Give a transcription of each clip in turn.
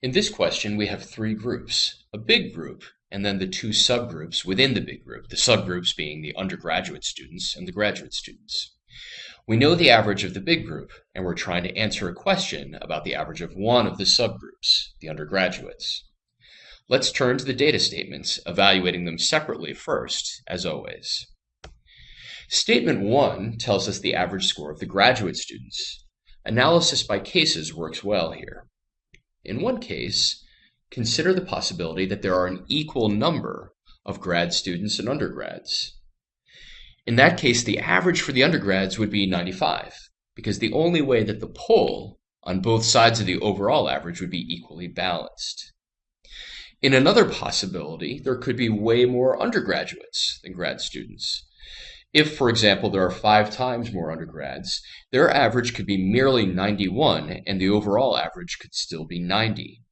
In this question, we have three groups, a big group, and then the two subgroups within the big group, the subgroups being the undergraduate students and the graduate students. We know the average of the big group, and we're trying to answer a question about the average of one of the subgroups, the undergraduates. Let's turn to the data statements, evaluating them separately first, as always. Statement 1 tells us the average score of the graduate students. Analysis by cases works well here. In one case, consider the possibility that there are an equal number of grad students and undergrads. In that case, the average for the undergrads would be 95, because the only way that the poll on both sides of the overall average would be equally balanced. In another possibility, there could be way more undergraduates than grad students. If, for example, there are 5 times more undergrads, their average could be merely 91, and the overall average could still be 90.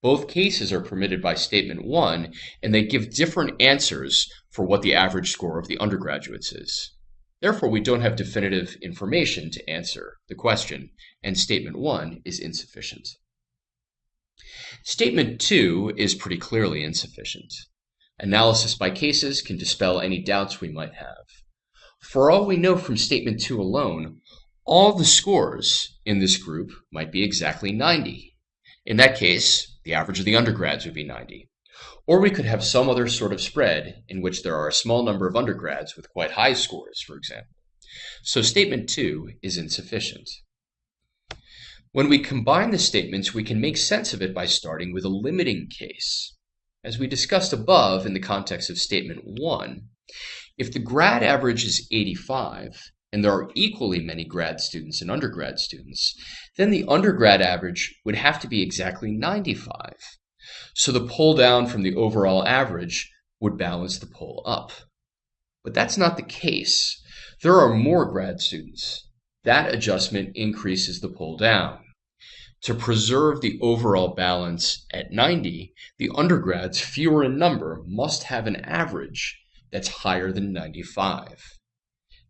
Both cases are permitted by Statement 1, and they give different answers for what the average score of the undergraduates is. Therefore, we don't have definitive information to answer the question, and Statement 1 is insufficient. Statement 2 is pretty clearly insufficient. Analysis by cases can dispel any doubts we might have. For all we know from Statement 2 alone, all the scores in this group might be exactly 90. In that case, the average of the undergrads would be 90. Or we could have some other sort of spread in which there are a small number of undergrads with quite high scores, for example. So Statement 2 is insufficient. When we combine the statements, we can make sense of it by starting with a limiting case. As we discussed above in the context of Statement 1, if the grad average is 85, and there are equally many grad students and undergrad students, then the undergrad average would have to be exactly 95. So the pull down from the overall average would balance the pull up. But that's not the case. There are more grad students. That adjustment increases the pull down. To preserve the overall balance at 90, the undergrads, fewer in number, must have an average that's higher than 95.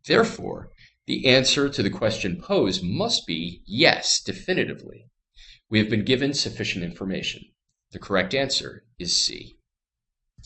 Therefore, the answer to the question posed must be yes, definitively. We have been given sufficient information. The correct answer is C.